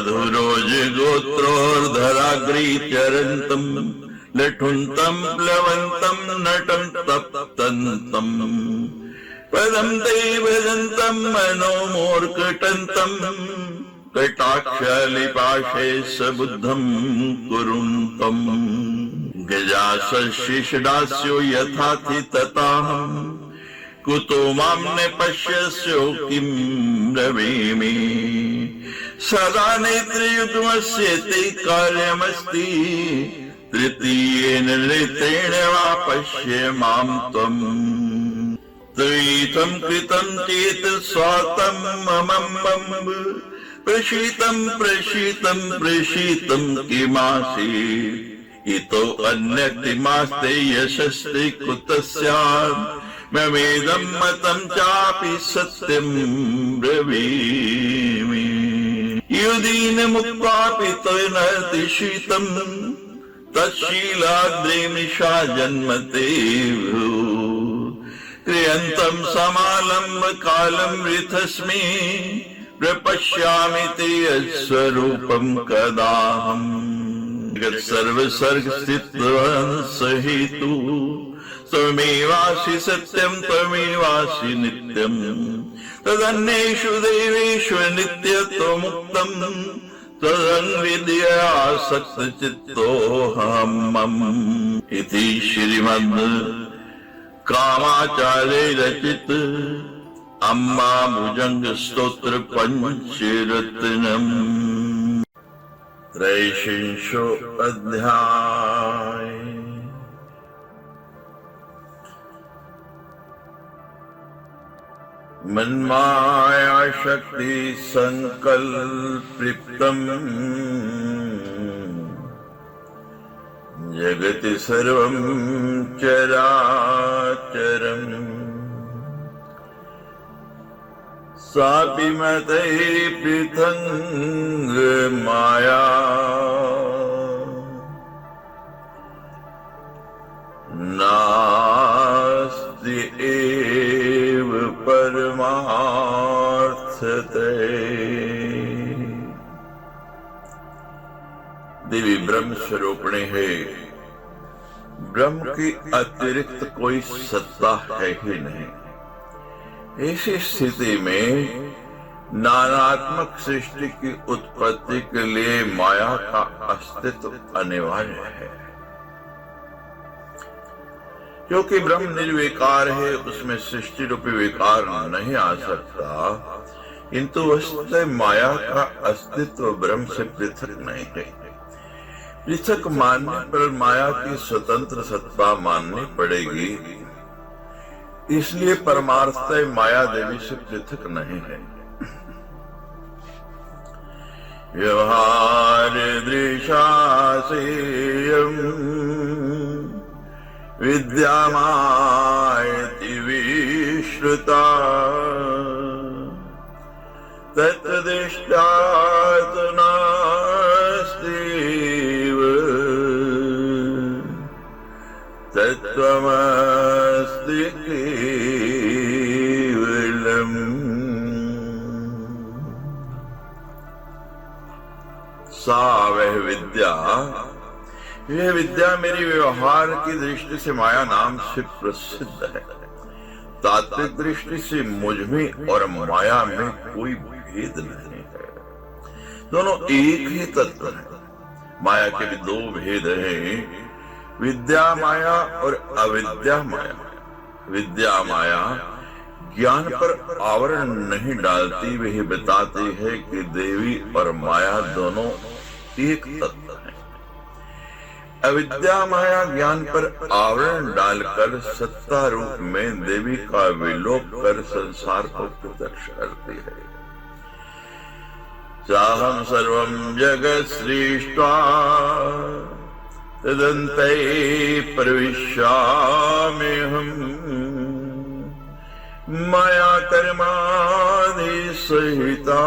मधुरोज गोत्रोर्धराग्री चरन्तम लठुन्तं प्लवन्तं नटं तप्तन्तं पदं ते भजन्तं मनोमूर्खटन्तं कटाक्षलिपाशे सबुद्धं कुरुन्तम् गजासशिषडास्यो यथाति तथाहम् कुतो मां न पश्यस्यो किं ब्रवीमि सदा नेत्रयुग्मस्य ते कार्यमस्ति तृतीयेन नेत्रेण वा पश्य मां त्वम् त्वयितं कृतं चेत् स्वातं ममं प्रशीतं किमासीत् इतो अन्यतिमास्ते यशस्ते कुतः स्यात् ममेदं मतं चापि सत्यं ब्रवीमि युदीन मुक्त्वापि तन्नतिशीतं तच्छीलाद्रिमिषा जन्मते क्रियन्तं समालम्ब कालं वृथस्मि प्रपश्यामि ते यत्स्वरूपं कदाहम् सर्वसर्गस्थितवान् सहेतु त्वमेवासि सत्यं त्वमेवासि नित्यं तदन्येषु देवेषु नित्यत्वमुक्तं तदन्विद्यासक्तचित्तोऽहम् इति श्रीमद् कामाचार्य रचित अम्बा भुजंग स्तोत्र पंचरत्नम् त्रैशिंशो अध्याय। मन्माया शक्ति संकल्पितम् जगति सर्वं चराचरम् सापि मते पृथंग माया नास्ति एव परमार्थते। देवी ब्रह्म स्वरूपिणी है, ब्रह्म की अतिरिक्त कोई सत्ता है ही नहीं। ऐसी स्थिति में नानात्मक सृष्टि की उत्पत्ति के लिए माया का अस्तित्व अनिवार्य है। क्योंकि ब्रह्म निर्विकार है, उसमें सृष्टि रूपी विकार नहीं आ सकता, किंतु वस्तुतः माया का अस्तित्व ब्रह्म से पृथक नहीं है। पृथक मानने पर माया की स्वतंत्र सत्ता माननी पड़ेगी, इसलिए परमार्थतः माया देवी से पृथक नहीं है। व्यवहार दृशासेयम् विद्यामायति विश्रुता तत्दृष्ट्या तु नास्तीव तत्त्वमस्ति केवलम्। सा वह विद्या, यह विद्या मेरी व्यवहार की दृष्टि से माया नाम से प्रसिद्ध है। तात्विक दृष्टि से मुझ में और माया में कोई भेद नहीं है, दोनों एक ही तत्व है। माया के भी दो भेद हैं, विद्या माया और अविद्या माया। विद्या माया ज्ञान पर आवरण नहीं डालती, वही बताती है कि देवी और माया दोनों एक तत्व है। अविद्या माया ज्ञान पर आवरण डालकर सत्ता रूप में देवी का विलोप कर संसार को प्रत्यक्ष करती है। चाहम सर्वं जगत् सृष्ट्वा तदन्ते प्रविश्याम्यहम् माया कर्मादि सहिता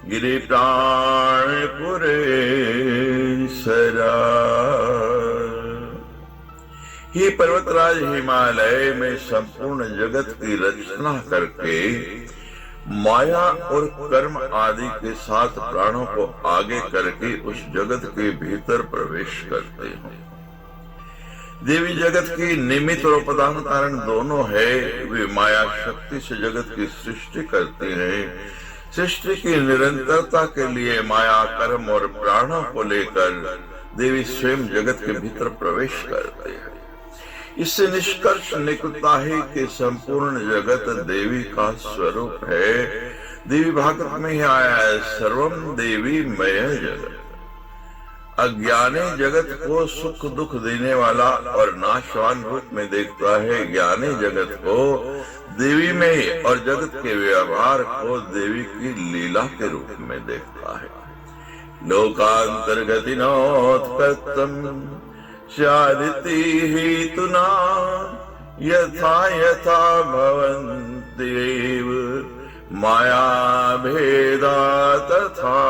गिरिप्राणपुरे सरा। हे पर्वतराज, हिमालय में संपूर्ण जगत की रचना करके माया और कर्म आदि के साथ प्राणों को आगे करके उस जगत के भीतर प्रवेश करते हैं। देवी जगत की निमित्त और प्रधान कारण दोनों है। वे माया शक्ति से जगत की सृष्टि करते हैं। सृष्टि की निरंतरता के लिए माया, कर्म और प्राणों को लेकर देवी स्वयं जगत के भीतर प्रवेश करते हैं। इससे निष्कर्ष निकलता है कि संपूर्ण जगत देवी का स्वरूप है। देवी भागवत में ही आया है, सर्वम देवी मय जगत। अज्ञानी जगत को सुख दुख देने वाला और नाशवान रूप में देखता है, ज्ञानी जगत को देवी में और जगत के व्यवहार को देवी की लीला के रूप में देखता है। लोकांतर्गति नोत्कर्तम स्यादिति हेतुना यथा यथा भवन्त्येव माया भेदा तथा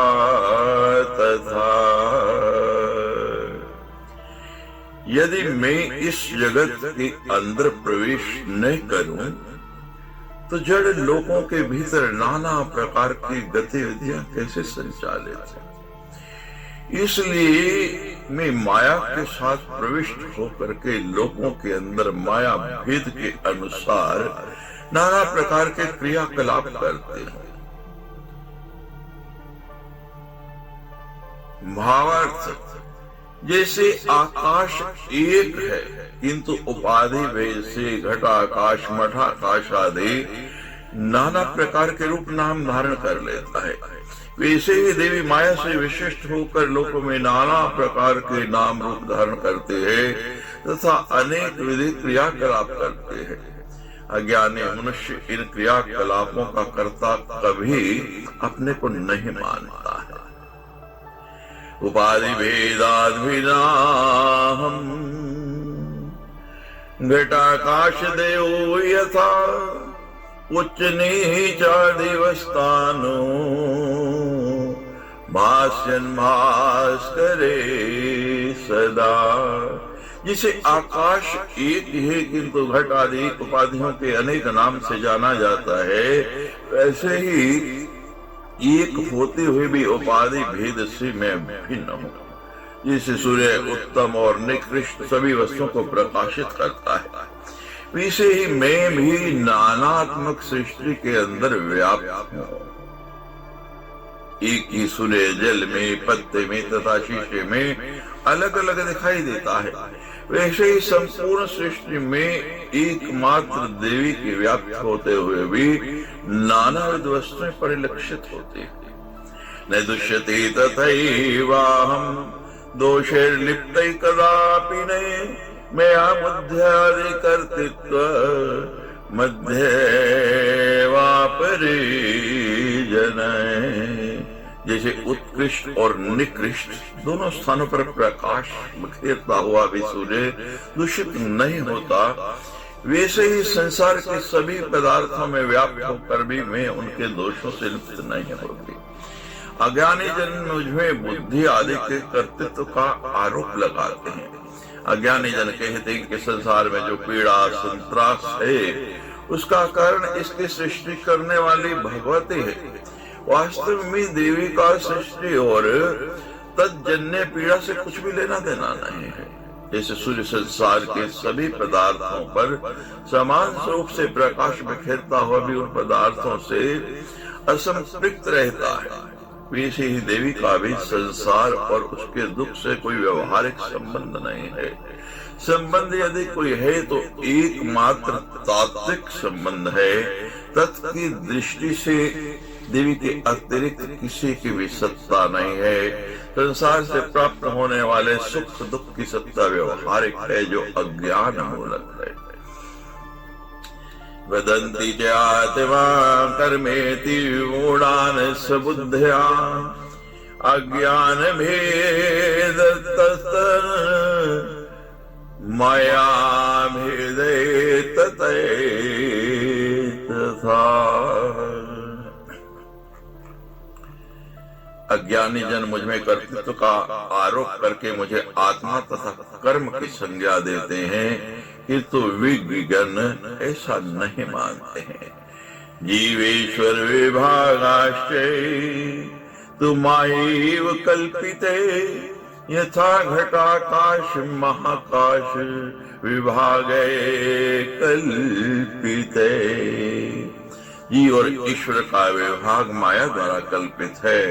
तथा। यदि मैं इस जगत के अंदर प्रवेश न करूं तो जड़ लोगों के भीतर नाना प्रकार की गतिविधियां कैसे संचालित हैं। इसलिए मैं माया के साथ प्रविष्ट होकर के लोगों के अंदर माया भेद के अनुसार नाना प्रकार के क्रियाकलाप करते हैं। भावार्थ, जैसे आकाश एक है किंतु उपाधि भेद से घटाकाश, मठाकाश आदि नाना प्रकार के रूप नाम धारण कर लेता है, वैसे ही देवी माया से विशिष्ट होकर लोकों में नाना प्रकार के नाम रूप धारण करते हैं तथा अनेक विधि क्रियाकलाप करते हैं। अज्ञानी मनुष्य इन क्रियाकलापों का कर्ता कभी अपने को नहीं मानता है। उपाधि भेदाद भिन्ना हम घटाकाश देव यथा उच्च नीचादिवस्थानो भाष्यन भास्करे सदा। जिसे आकाश एक ही है किंतु घट आदि उपाधियों के अनेक नाम से जाना जाता है, वैसे ही एक होते हुए भी उपाधि भेद से मैं भिन्न हूँ। जिसे सूर्य उत्तम और निकृष्ट सभी वस्तुओं को प्रकाशित करता है, वैसे ही मैं भी नानात्मक सृष्टि के अंदर व्याप्त हूँ। एक ही सूर्य जल में, पत्ते में तथा शीशे में अलग अलग दिखाई देता है, वैसे ही संपूर्ण सृष्टि में एकमात्र देवी के व्याप्त होते हुए भी नानाविध वस्तुएं परिलक्षित होती है। न दुष्यते तथैवाहं दोषैर्लिप्तै कदापि न मया बुद्ध्यादि कर्तृत्व मध्ये वापरे जन। जैसे उत्कृष्ट और निकृष्ट दोनों स्थानों पर प्रकाश बिखेरता हुआ भी सूर्य दूषित नहीं होता, वैसे ही संसार के सभी पदार्थों में व्याप्त होकर भी मैं उनके दोषों से लिप्त नहीं होती। अज्ञानी जन मुझमें बुद्धि आदि के कर्तृत्व का आरोप लगाते हैं। अज्ञानी जन कहते हैं कि संसार में जो पीड़ा संत्रास है उसका कारण इसकी सृष्टि करने वाली भगवती है। वास्तव में देवी का सृष्टि और तज्जन्य पीड़ा से कुछ भी लेना देना नहीं है। जैसे सूर्य संसार के सभी पदार्थों पर समान रूप से प्रकाश बिखेरता हुआ भी उन पदार्थों से असंपृक्त रहता है, वैसे ही देवी का भी संसार और उसके दुख से कोई व्यवहारिक संबंध नहीं है। संबंध यदि कोई है तो एकमात्र तात्विक संबंध है। तत् की दृष्टि से देवी के अतिरिक्त किसी की भी सत्ता नहीं है। संसार से प्राप्त होने वाले सुख दुख की सत्ता व्यवहारिक है जो अज्ञान मूलक है। वदन्ति चातिमा कर्मेति मूढ़ान् सबुद्ध्या अज्ञान भेद माया भेदे तथा। अज्ञानी जन मुझमें कर्तृत्व का आरोप करके मुझे आत्मा तथा कर्म की संज्ञा देते हैं, किंतु विज्ञन ऐसा नहीं मानते हैं। जीवेश्वर विभागाश्चे तुमायैव कल्पिते यथा घटाकाश महाकाश विभागे कल्पिते। जीव और ईश्वर का विभाग माया द्वारा कल्पित है,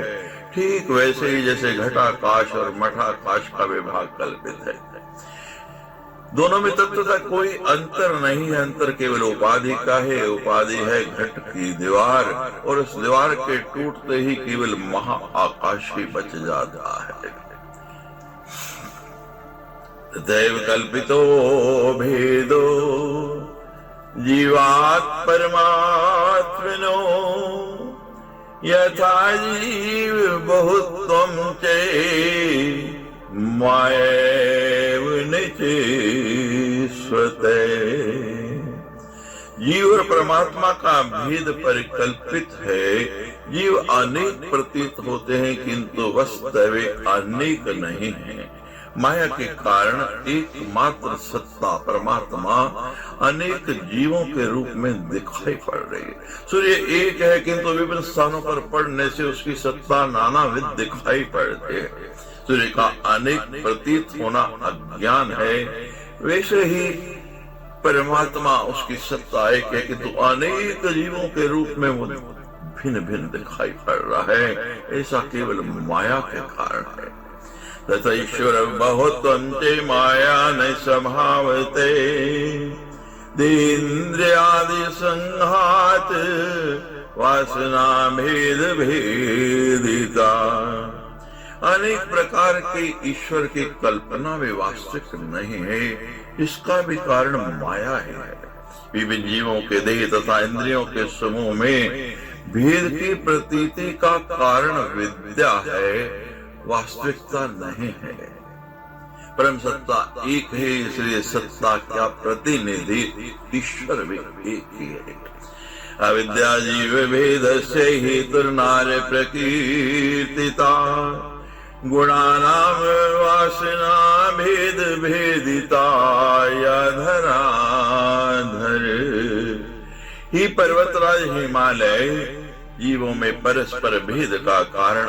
ठीक वैसे ही जैसे घटाकाश और मठाकाश का विभाग कल्पित है। दोनों में तत्वतः कोई अंतर नहीं है, अंतर केवल उपाधि का है। उपाधि है घट की दीवार, और उस दीवार के टूटते ही केवल महाआकाश ही बच जाता है। तथैव कल्पितो भेदो जीवात् परमात्मनो यथा जीव बहुत्वं च मायैव निचेष्वते। जीव और परमात्मा का भेद परिकल्पित है। जीव अनेक प्रतीत होते हैं, किंतु वस्तव अनेक नहीं है। माया के कारण एकमात्र सत्ता परमात्मा अनेक जीवों के रूप में दिखाई पड़ रही है। सूर्य एक है, किंतु विभिन्न स्थानों पर पड़ने से उसकी सत्ता नानाविध दिखाई पड़ती है। सूर्य का अनेक प्रतीत होना अज्ञान है, वैसे ही परमात्मा उसकी सत्ता एक है, किंतु अनेक जीवों के रूप में वो भिन्न भिन्न दिखाई पड़ रहा है। ऐसा केवल माया के कारण है। तथा ईश्वर बहुत्वं च माया न संभावते देन्द्रियादि संघात वासना भेद भेदिता। अनेक प्रकार के ईश्वर की कल्पना भी वास्तविक नहीं है, इसका भी कारण माया है। विभिन्न जीवों के देह तथा इंद्रियों के समूह में भेद की प्रतीति का कारण विद्या है, वास्तविकता नहीं है। परम सत्ता एक है, इसलिए सत्ता क्या प्रतिनिधि ईश्वर भी एक ही है। अविद्या जीव भेद से ही तुर्नार्य प्रकीर्तिता गुणानाम वासना भेद भेदिता धराधर। ही पर्वतराज हिमालय जीवों में परस्पर भेद का कारण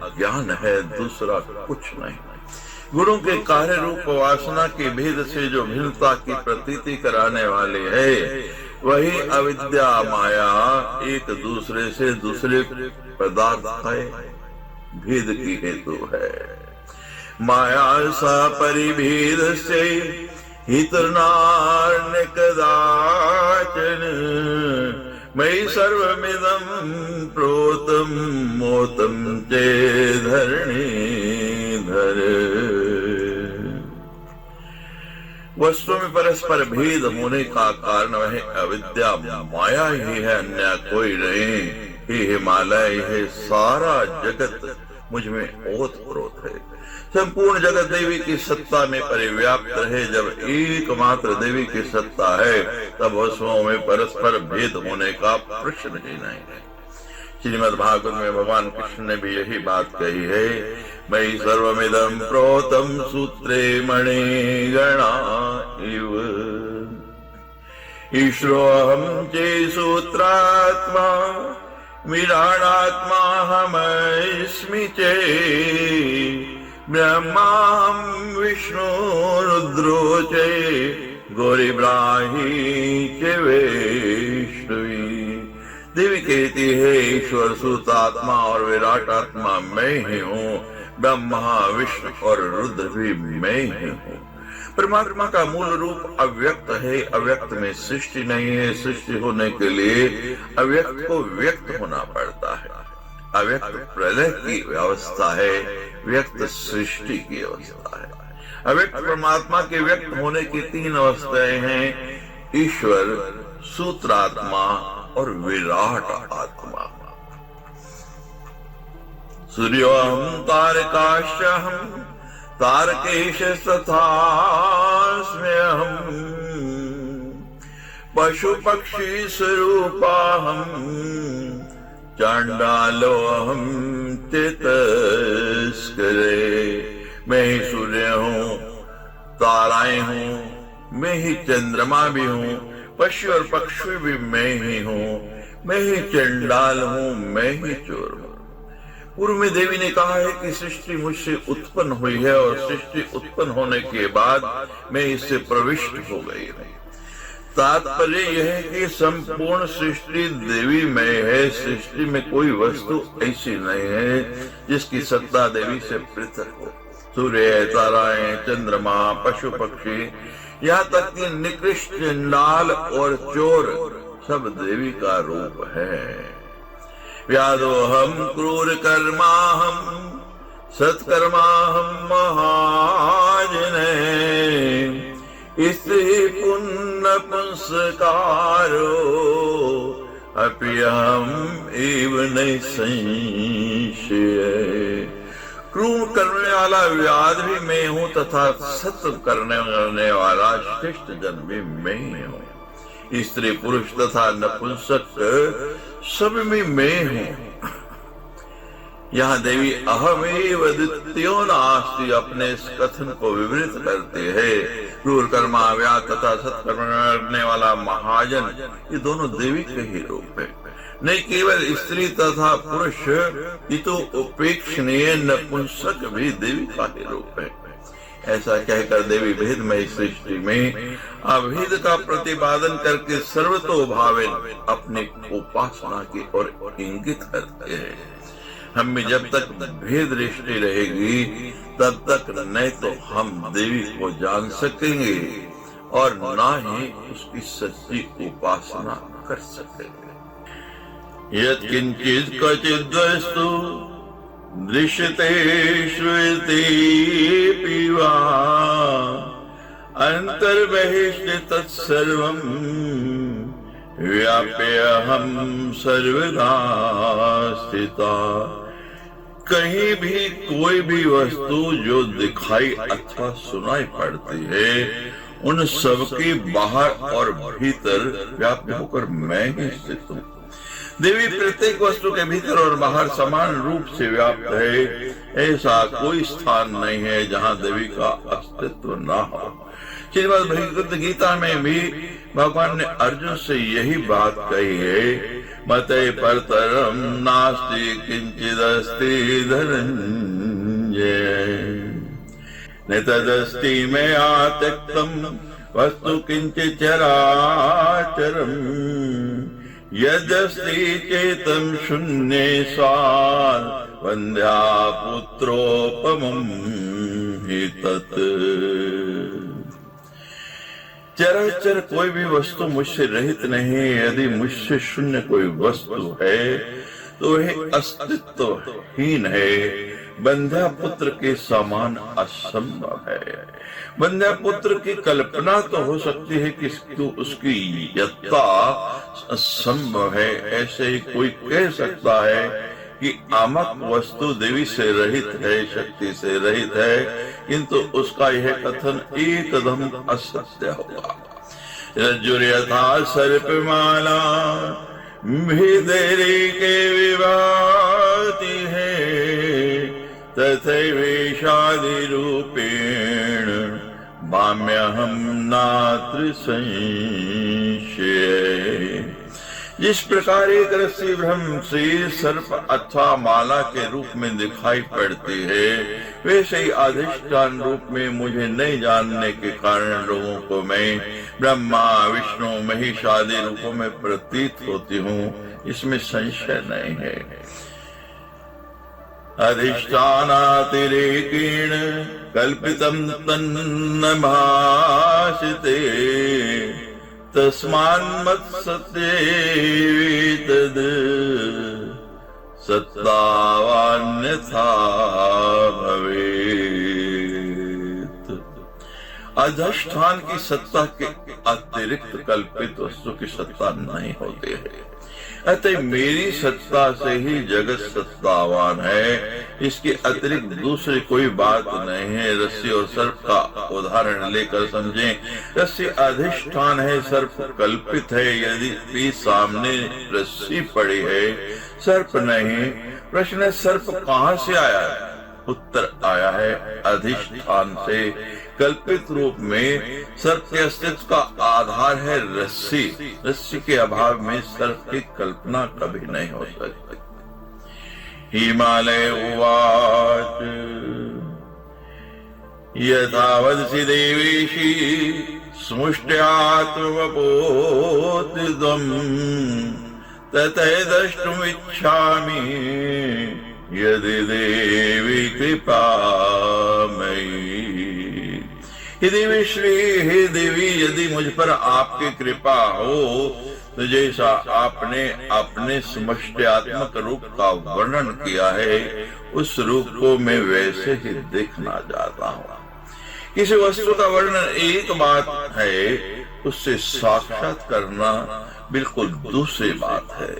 अज्ञान है, दूसरा कुछ नहीं। गुणों के कार्य रूप वासना के भेद से जो भिन्नता की प्रतीति कराने वाली है, वही अविद्या माया एक दूसरे से दूसरे पदार्थ है भेद की हेतु है। माया सा परिभेद से हितनार्य कदाचन मयि सर्वमिदं प्रोतं मोतं चे धरणीधर। वस्तु में परस्पर भेद होने का कारण वह अविद्या माया ही है, अन्य कोई नहीं। हे हिमालय, है सारा जगत मुझ में ओतप्रोत है। संपूर्ण जगत देवी की सत्ता में परिव्याप्त रहे। जब एकमात्र देवी की सत्ता है, तब वस्तुओं में परस्पर भेद होने का प्रश्न ही नहीं है। श्रीमद् भागवत में भगवान कृष्ण ने भी यही बात कही है। मयि सर्वमिदं प्रोतं सूत्रे मणिगणा इव ईश्वरोऽहं चे सूत्रात्मा विराडात्मा हमस्मि चे ब्रह्मां विष्णु रुद्रो च गौरीब्राही च वैष्णवी। देवी कहती है, ईश्वर सूतात्मा और विराट आत्मा मैं ही हूँ, ब्रह्मा विष्णु और रुद्र भी मैं ही हूँ। परमात्मा का मूल रूप अव्यक्त है, अव्यक्त में सृष्टि नहीं है। सृष्टि होने के लिए अव्यक्त को व्यक्त होना पड़ता है। अव्यक्त प्रलय की अवस्था है, व्यक्त सृष्टि की अवस्था है। अव्यक्त परमात्मा के व्यक्त होने की तीन अवस्थाएं हैं, ईश्वर, सूत्रात्मा और विराट आत्मा। सूर्योऽहं तारकाश्चहं तारकेश तथास्म्यहं पशु पक्षी स्वरूपाहं चांडालोऽहं चितस्करे। मैं ही सूर्य हूँ, ताराएं हूँ, मैं ही चंद्रमा भी हूँ, पशु और पक्षी भी मैं ही हूँ। मैं ही चंडाल हूं, मैं ही चोर हूं। पूर्व में देवी ने कहा है कि सृष्टि मुझसे उत्पन्न हुई है और सृष्टि उत्पन्न होने के बाद मैं इससे प्रविष्ट हो गई हूं। तात्पर्य यह है कि संपूर्ण सृष्टि देवी में है। सृष्टि में कोई वस्तु ऐसी नहीं है जिसकी सत्ता देवी से पृथक हो। सूर्य, ताराएं, चंद्रमा, पशु पक्षी, यहाँ तक कि निकृष्ट, चंडाल और चोर सब देवी का रूप है। व्यादोहम क्रूर कर्माहम सत्कर्माहम महाजने स्त्री पुण्य पुंसकारो अप्यहम एव नहीं संशय। क्रूर करने वाला व्याध भी मैं हूँ तथा सत्य करने वाला श्रेष्ठ जन भी मैं ही हूँ। स्त्री पुरुष तथा नपुंसक सब में मैं हूँ। यहाँ देवी अहमेव द्वितीयो नास्ति अपने इस कथन को विवृत करते हैं। क्रूर कर्मा व्याध तथा सत्कर्म करने वाला महाजन, ये दोनों देवी के ही रूप है। नहीं केवल स्त्री तथा पुरुष, ये तो उपेक्षणीय नपुंसक भी देवी का ही रूप है। ऐसा कहकर देवी भेदमय सृष्टि में अभेद का प्रतिपादन करके सर्वतोभावेन अपनी उपासना की ओर इंगित करते हैं। हम में जब तक भेद दृष्टि रहेगी तब तक न तो हम देवी को जान सकेंगे और न ही उसकी सच्ची उपासना कर सकेंगे। यत्किंचित् क्वचिद् वस्तु दृश्यते श्रूयते पीवा अंतर्बहिष्ठ तत्सर्वं व्याप्यहं सर्वदा स्थिता। कहीं भी कोई भी वस्तु जो दिखाई अथवा सुनाई पड़ती है, उन सबके बाहर और भीतर व्याप्त होकर मैं ही स्थित हूँ। देवी प्रत्येक वस्तु के भीतर और बाहर समान रूप से व्याप्त है। ऐसा कोई स्थान नहीं है जहाँ देवी का अस्तित्व न हो। श्रीमद् भगवद गीता में भी भगवान ने अर्जुन से यही बात कही है। मते परतरम नास्ति किंचिदस्ति धनंजय न तदस्ति मया त्यक्तम् वस्तु किंचित् चराचरम् यदस्ति चेतम शून्ये स्वान् वन्द्या पुत्रोपमं हि तत्। चराचर कोई भी वस्तु मुझसे रहित नहीं। यदि मुझसे शून्य कोई वस्तु है तो वह अस्तित्वहीन है, बंध्या पुत्र के समान असंभव है। बंध्या पुत्र की कल्पना तो हो सकती है कि उसकी यत्ता असंभव है। ऐसे ही कोई कह सकता है कि आमक वस्तु देवी से रहित है, शक्ति से रहित है, किंतु उसका यह कथन एकदम असत्य होगा। रज्जुर्यथा सर्पमाला भेदेरी के विभाति है तथैवेशादि रूपेण माम्यहं नात्र संशय। जिस प्रकार एक रस्सी भ्रम से सर्प अथवा माला के रूप में दिखाई पड़ती है, वैसे ही अधिष्ठान रूप में मुझे नहीं जानने के कारण लोगों को मैं ब्रह्मा विष्णु महेश आदि रूपों में प्रतीत होती हूँ, इसमें संशय नहीं है। अधिष्ठानातिरेकेण कल्पितं तन्न भासते तस्मान्मत्सत्येतद् सत्तावान्यथा भवेत्। अधिष्ठान की सत्ता के अतिरिक्त कल्पित वस्तु की सत्ता नहीं होती है। अतः मेरी सत्ता से ही जगत सत्तावान है, इसके अतिरिक्त दूसरी कोई बात नहीं है। रस्सी और सर्प का उदाहरण लेकर समझें। रस्सी अधिष्ठान है, सर्प कल्पित है। यदि भी सामने रस्सी पड़ी है, सर्प नहीं। प्रश्न है सर्प कहाँ से आया है? उत्तर आया है। अधिष्ठान से कल्पित रूप में सर्प के अस्तित्व का आधार है रस्सी। रस्सी के अभाव में सर्प की कल्पना कभी नहीं हो सकती। हिमालय उवाच यथावदसि देवेशी स्मुष्ट्यात्मवपोतिदम् ततः द्रष्टुमिच्छामि यदि देवी कृपा मयि। हे देवी श्री, हे देवी, यदि मुझ पर आपकी कृपा हो तो जैसा आपने अपने समष्ट्यात्मक रूप का वर्णन किया है उस रूप को मैं वैसे ही देखना चाहता हूँ। किसी वस्तु का वर्णन एक बात है, उससे साक्षात करना बिल्कुल दूसरी बात है।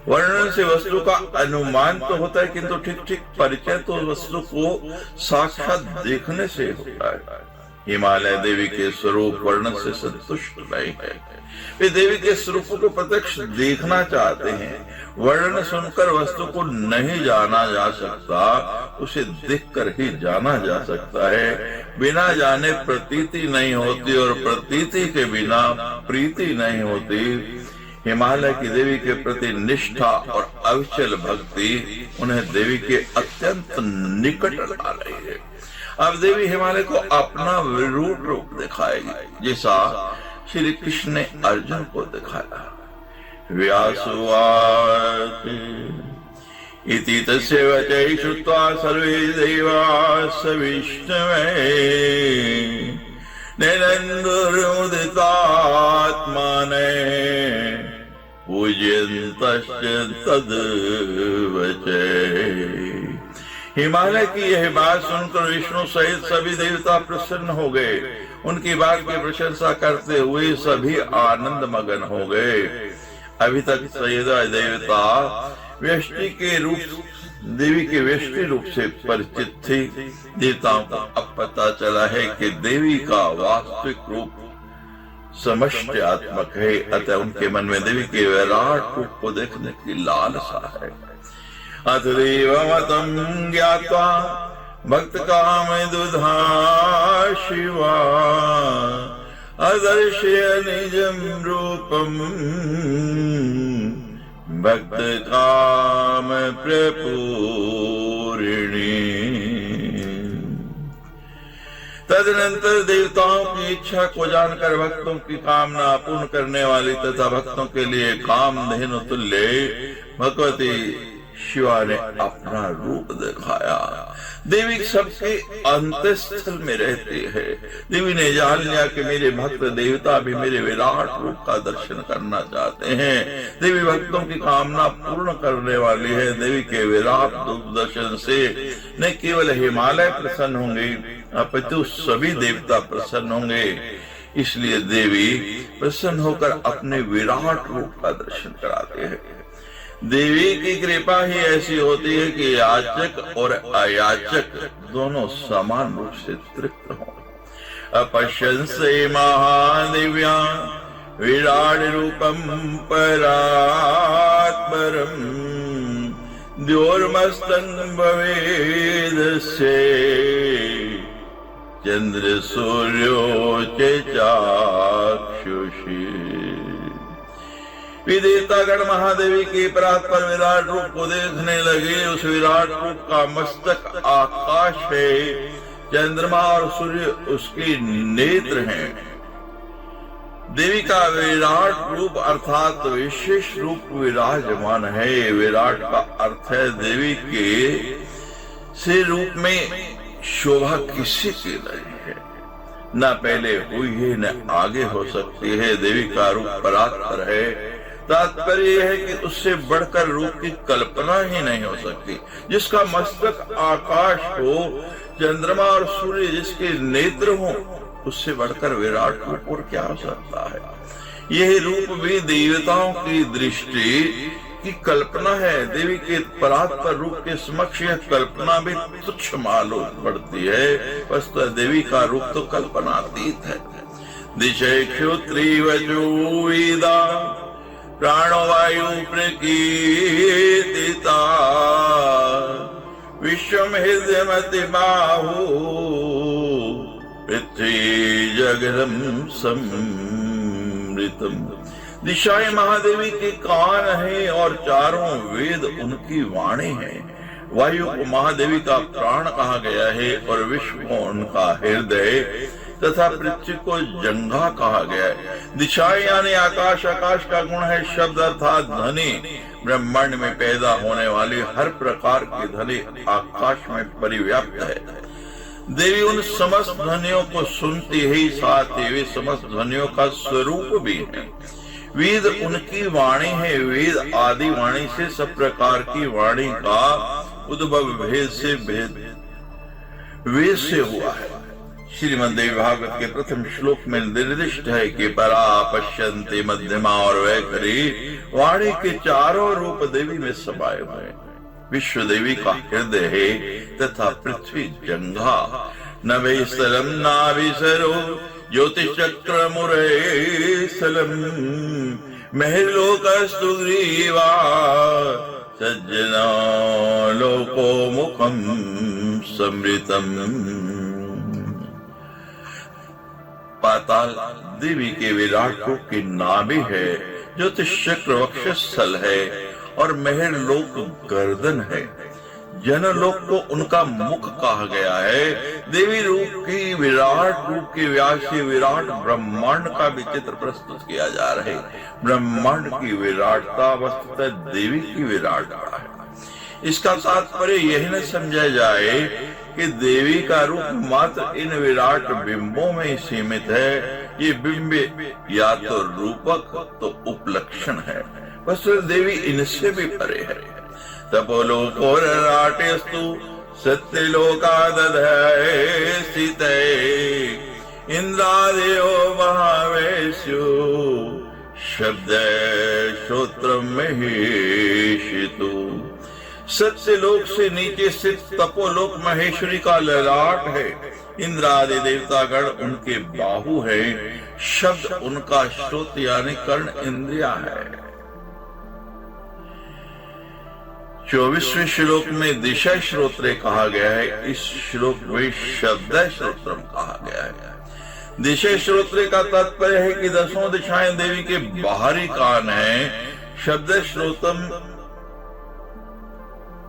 वर्णन से वस्तु का अनुमान तो होता है, किंतु ठीक ठीक परिचय तो वस्तु को साक्षात देखने से होता है। हिमालय देवी के स्वरूप वर्णन से संतुष्ट नहीं है, वे देवी के स्वरूप को प्रत्यक्ष देखना चाहते हैं। वर्णन सुनकर वस्तु को नहीं जाना जा सकता, उसे देखकर ही जाना जा सकता है। बिना जाने प्रतीति नहीं होती और प्रतीति के बिना प्रीति नहीं होती। हिमालय की देवी के प्रति निष्ठा और अविचल भक्ति उन्हें देवी के अत्यंत निकट ला रही है। अब देवी हिमालय को अपना विरूप रूप दिखाएगी, जैसा श्री कृष्ण ने अर्जुन को दिखाया। व्यासुवाच इति तस्य वचः श्रुत्वा सर्वे देवाः विष्णवे निरन्दुर्मुदितात्माने पूज्यन्तश्च तद्वचः। हिमालय की यह बात सुनकर विष्णु सहित सभी देवता प्रसन्न हो गए। उनकी बात की प्रशंसा करते हुए सभी आनंद मगन हो गए। अभी तक सैदा देवता व्यष्टि के रूप, देवी के व्यष्टि रूप से परिचित थी। देवताओं को अब पता चला है कि देवी का वास्तविक रूप समष्ट्यात्मक है, अतः उनके मन में देवी के विराट रूप को देखने की लालसा है। अथ देवमतं ज्ञात्वा भक्त काम दुधा शिवा अदर्शय निजं रूपम् भक्त काम प्रपूरिणी। तदनंतर देवताओं की इच्छा को जानकर भक्तों की कामना पूर्ण करने वाली तथा भक्तों के लिए कामधेनु तुल्य भगवती शिवा ने अपना रूप दिखाया। देवी सबके अंतस्थल में रहती है। देवी ने जान लिया कि मेरे भक्त देवता भी मेरे विराट रूप का दर्शन करना चाहते हैं। देवी भक्तों की कामना पूर्ण करने वाली है। देवी के विराट रूप दर्शन से न केवल हिमालय प्रसन्न होंगे अपितु सभी देवता प्रसन्न होंगे। इसलिए देवी प्रसन्न होकर अपने विराट रूप का दर्शन कराते हैं। देवी की कृपा ही ऐसी होती है कि याचक और अयाचक दोनों समान रूप से तृप्त हों। अपश्यन्से महादेव्या विराट रूपम परात्परम द्योर्मस्तं भवेदस्य चंद्र सूर्यो च चाक्षुषी। देवतागण महादेवी के परात्पर विराट रूप को देखने लगे। उस विराट रूप का मस्तक आकाश है, चंद्रमा और सूर्य उसके नेत्र हैं। देवी का विराट रूप अर्थात विशेष रूप विराजमान है। विराट का अर्थ है देवी के से रूप में शोभा किसी की नहीं है, न पहले हुई है न आगे हो सकती है। देवी का रूप परात्पर है। तात्पर्य यह है कि उससे बढ़कर रूप की कल्पना ही नहीं हो सकती। जिसका मस्तक आकाश हो, चंद्रमा और सूर्य जिसके नेत्र हो, उससे बढ़कर विराट रूप और क्या हो सकता है। यह रूप भी देवताओं की दृष्टि की कल्पना है। देवी के परात्पर रूप के समक्ष यह कल्पना भी तुच्छ मालूम पड़ती है। वस्तुतः देवी का रूप तो कल्पनातीत है। दिशे क्षोत्री वजूदा प्राणवायु प्रकीर्तिता विश्वम हृदयमति बाहु पृथ्वी जगदम समृतम। दिशाएं महादेवी के कान है और चारों वेद उनकी वाणी है। वायु को महादेवी का प्राण कहा गया है और विश्व को उनका हृदय तथा पृथ्वी को जंघा कहा गया है। दिशाएं यानी आकाश, आकाश का गुण है शब्द अर्थात ध्वनि। ब्रह्मांड में पैदा होने वाली हर प्रकार की ध्वनि आकाश में परिव्याप्त है। देवी उन समस्त ध्वनियों को सुनती है, साथ ही वे समस्त ध्वनियों का स्वरूप भी है। वेद उनकी वाणी है। वेद आदि वाणी से सब प्रकार की वाणी का उद्भव वेद से हुआ है। श्रीमद्देवी भागवत के प्रथम श्लोक में निर्दिष्ट है कि परा, पश्यन्ति, मध्यमा और वैखरी वाणी के चारों रूप देवी में समाये हुए। विश्व देवी का हृदय है तथा पृथ्वी जंघा। नभे स्थलम नाभिसरो ज्योतिश्चक्र मुरे स्थलम महिर्लोकस्तु ग्रीवा सज्जना लोको मुखम समृतम। पाताल देवी के विराट रूप की नाभि है, ज्योतिश्चक्र वक्षस्थल है और महर लोक गर्दन है। जनलोक को उनका मुख कहा गया है। देवी रूप की विराट रूप के व्यास से विराट ब्रह्मांड का भी चित्र प्रस्तुत किया जा रहा है। ब्रह्मांड की विराटता वस्तुतः देवी की विराटता है। इसका तात्पर्य यही न समझा जाए कि देवी का रूप मात्र इन विराट बिंबों में सीमित है। ये बिंब या तो रूपक तो उपलक्षण है, बस देवी इनसे भी परे है। तपोलोकोराटेस्तु सत्यलोकादधये स्थिते इंद्रादयो महावेश्यो शब्द श्रोत्रम महेशितु। सत्यलोक से नीचे स्थित तपोलोक महेश्वरी का ललाट है। इंद्रादि देवतागण उनके बाहु है। शब्द उनका श्रोत यानी कर्ण इंद्रिया है। 24वें श्लोक में दिशा श्रोत्रे कहा गया है। इस श्लोक में शब्द श्रोत्रम कहा गया है। दिशा श्रोत्रे का तात्पर्य है कि 10 दिशाएं देवी के बाहरी कान हैं। शब्द श्रोतम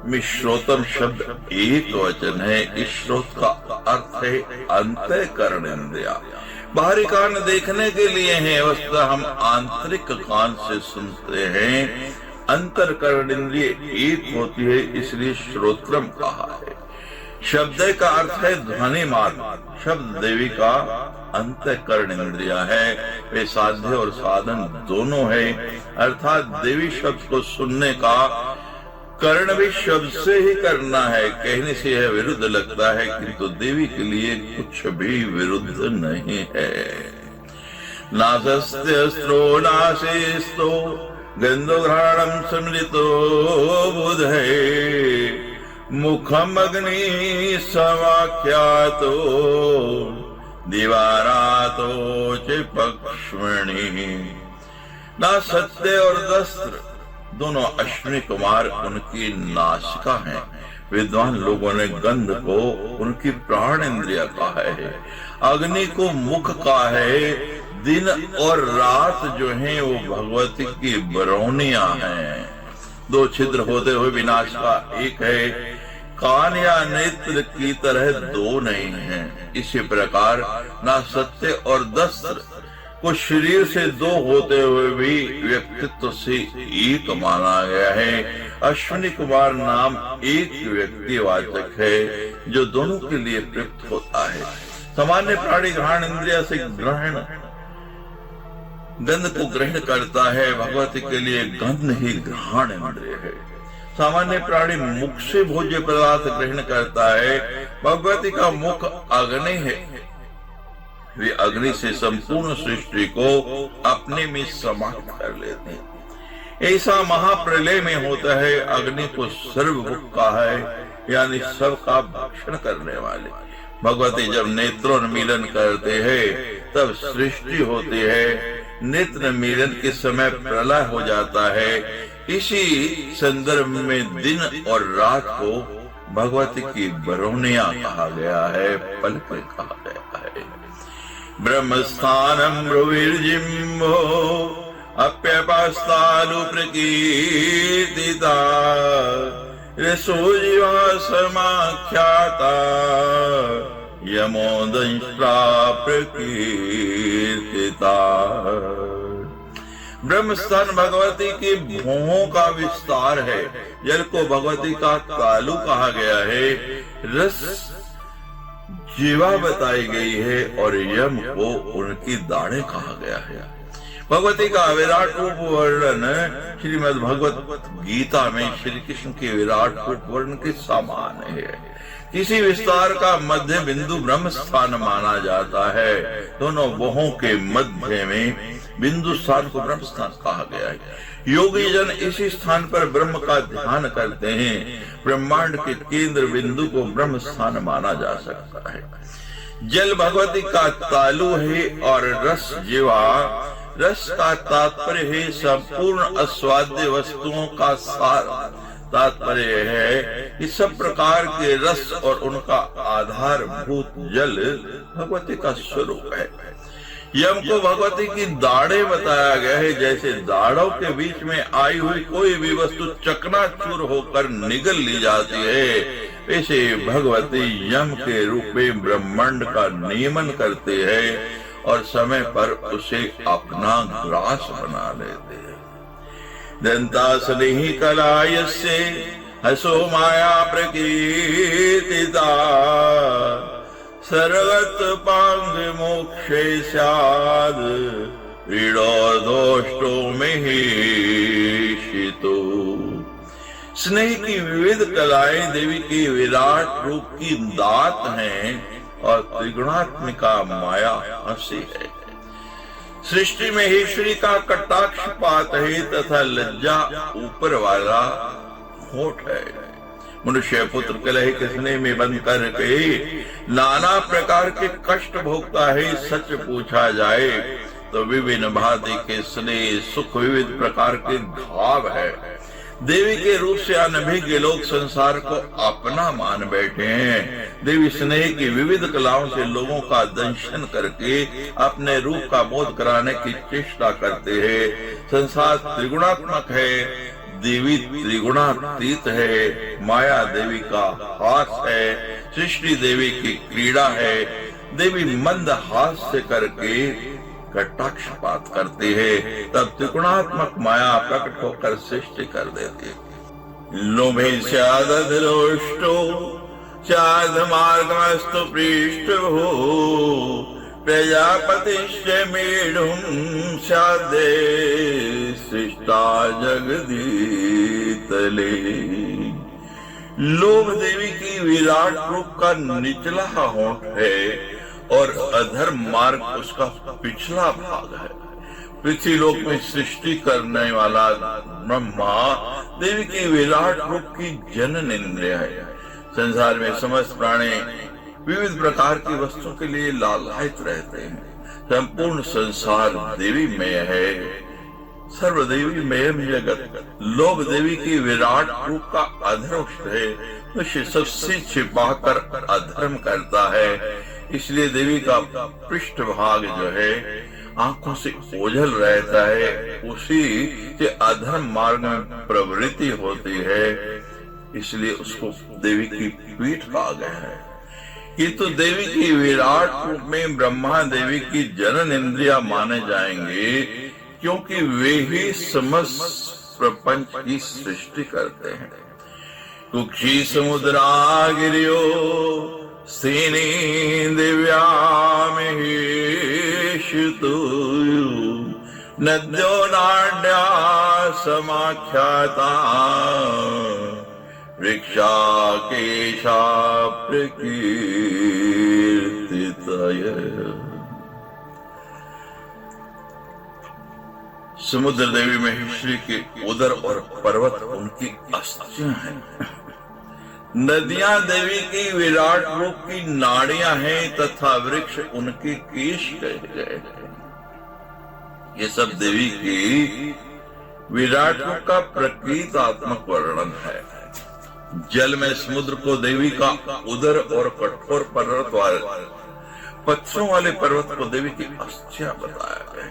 में श्रोतम शब्द एक वचन है। इस श्रोत का अर्थ है अंतःकरण इंद्रिया। बाहरी कान देखने के लिए हैं, वस्तुतः हम आंतरिक कान से सुनते हैं। अंतःकरण इंद्रिय एक होती है, इसलिए श्रोत्रम कहा है। शब्द का अर्थ है ध्वनि मात्र। शब्द देवी का अंतःकरण इंद्रिया है। वे साध्य और साधन दोनों है, अर्थात देवी शब्द को सुनने का कर्ण भी शब्द से ही करना है। कहने से यह विरुद्ध लगता है, किंतु देवी के लिए कुछ भी विरुद्ध नहीं है। नासस्त्रो नासेस्तो गंधोघ्राणम समृतो बुधे मुखम अग्नि समाख्यातो दीवारातो च पक्ष्मणि। ना सत्य और दस्त्र दोनों अश्विनी कुमार उनकी नासिका हैं। विद्वान लोगों ने गंध को उनकी प्राण इंद्रिया कहा है। अग्नि को मुख कहा है। दिन और रात जो हैं वो भगवती की बरौनियां हैं। 2 छिद्र होते हुए विनाश का एक है। कान या नेत्र की तरह 2 नहीं हैं। इसी प्रकार ना सत्य और दस्त्र को शरीर से 2 होते हुए भी व्यक्तित्व से एक माना गया है। अश्विनी कुमार नाम एक व्यक्तिवाचक है जो दोनों के लिए प्रयुक्त होता है। सामान्य प्राणी घ्राण इंद्रिया से गंध को ग्रहण करता है। भगवती के लिए गंध ही घ्राण इंद्रिय है। सामान्य प्राणी मुख से भोज्य पदार्थ ग्रहण करता है। भगवती का मुख अग्नि है। वे अग्नि से संपूर्ण सृष्टि को अपने में समाहित कर लेते हैं। ऐसा महाप्रलय में होता है। अग्नि को सर्वभुक कहा है, यानी सबका भक्षण करने वाले। भगवती जब नेत्रोन्मीलन करते हैं तब सृष्टि होती है। नेत्र मिलन के समय प्रलय हो जाता है। इसी संदर्भ में दिन और रात को भगवती की बरौनिया कहा गया है, पलकें कहा गया है। ब्रह्मस्थानम ब्रुविर्जिम्बो अप्यपास्तालु प्रकीर्तिता ऋषोजीवा समाख्याता यमोदंष्ट्रा प्रकीर्तिता। ब्रह्मस्थान भगवती के भौहों का विस्तार है। जल को भगवती का तालु कहा गया है, रस जीवा बताई गई है और यम को उनकी दाढ़ें कहा गया है। भगवती का विराट रूप वर्णन श्रीमद् भगवत गीता में श्री कृष्ण के विराट रूप वर्णन के समान है। किसी विस्तार का मध्य बिंदु ब्रह्म स्थान माना जाता है। दोनों भौहों के मध्य में बिंदु स्थान को ब्रह्म स्थान कहा गया है। योगी जन इसी स्थान पर ब्रह्म का ध्यान करते हैं। ब्रह्मांड के केंद्र बिंदु को ब्रह्म स्थान माना जा सकता है। जल भगवती का तालु है और रस जीवा। रस का तात्पर्य है संपूर्ण अस्वाद्य वस्तुओं का सार। तात्पर्य है कि सब प्रकार के रस और उनका आधारभूत जल भगवती का स्वरूप है। यम को भगवती की दाढ़ें बताया गया है। जैसे दाढ़ों के बीच में आई हुई कोई भी वस्तु चकनाचूर होकर निगल ली जाती है, वैसे भगवती यम के रूप में ब्रह्मांड का नियमन करते हैं और समय पर उसे अपना ग्रास बना लेते हैं। दंतासनि कलायस्य हसो माया प्रकीर्तिता सर्वत पांग मोक्षे स्याद ऋणो दोष्टो महेशितो। स्नेह की विविध कलाएं देवी की विराट रूप की दात हैं और त्रिगुणात्मिका माया हंसी है। सृष्टि में ही श्री का कटाक्षपात है तथा लज्जा ऊपर वाला होठ है। मनुष्य पुत्र कलह के स्नेह में बंद करके नाना प्रकार के कष्ट भोगता है। सच पूछा जाए तो विभिन्न भांति के स्नेह सुख विविध प्रकार के घाव है। देवी के रूप से अनभिज्ञ लोग संसार को अपना मान बैठे हैं। देवी स्नेह की विविध कलाओं से लोगों का दंशन करके अपने रूप का बोध कराने की चेष्टा करते हैं। संसार त्रिगुणात्मक है, देवी त्रिगुणातीत है। माया देवी का हास है, सृष्टि देवी की क्रीड़ा है। देवी मंद हास्य करके कटाक्षपात करती है, तब त्रिगुणात्मक माया प्रकट होकर सृष्टि कर देती है। लोभे स्यादधिरोष्टो स्याद मार्गमस्तु पृष्ठभो प्रजापतिश्च मेढुं स्यादे सृष्टा जगदीतले। लोभ देवी की विराट रूप का निचला होंठ है और अधर्म मार्ग उसका पिछला भाग है। पृथ्वी लोक में सृष्टि करने वाला ब्रह्मा देवी की विराट रूप की जनन इंद्रिय है। संसार में समस्त प्राणी विविध प्रकार की वस्तुओं के लिए लालायित रहते हैं। संपूर्ण संसार देवी में है। सर्वदेवी मयम जगत। लोभ देवी की विराट रूप का अधरोष्ट है। मनुष्य सबसे छिपाकर अधर्म करता है, इसलिए देवी का पृष्ठभाग जो है आंखों से ओझल रहता है। उसी से अधर्म मार्ग में प्रवृत्ति होती है, इसलिए उसको देवी की पीठ कहा गया है। किंतु देवी की विराट रूप में ब्रह्मा देवी की जनन इंद्रिया माने जाएंगे, क्योंकि वे ही समस्त प्रपंच की सृष्टि करते हैं। कुक्षी समुद्रागिरियो सेने दिव्या महेशितु नद्यो नाड्या समाख्याता वृक्षा केशा प्रकीर्तितय। समुद्र देवी महेश्वरी के उदर और पर्वत उनकी अस्थियां हैं। नदियां देवी की विराट रूप की नाड़ियां हैं तथा वृक्ष उनके केश कहे गए हैं। ये सब देवी की विराट रूप का प्रकृतात्मक वर्णन है। जल में समुद्र को देवी का उदर और कठोर पर्वत वाले पत्थरों वाले पर्वत को देवी की अस्थियां बताया गया।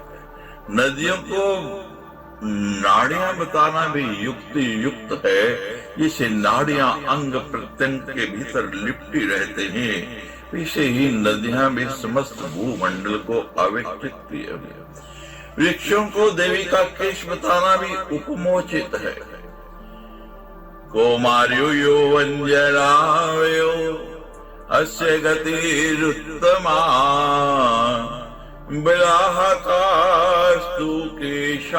नदियों को नाड़ियां बताना भी युक्ति युक्त है, जिसे नाड़ियां अंग प्रत्यंग के भीतर लिपटी रहते हैं, इसे ही नदियां भी समस्त भूमंडल को आवेष्टित किए हुए। वृक्षों को देवी का केश बताना भी उपमोचित है। कौमार्यो यौवनजरावयो अस्य गतिरुत्तमा बिलाहकास्तु केशास्यो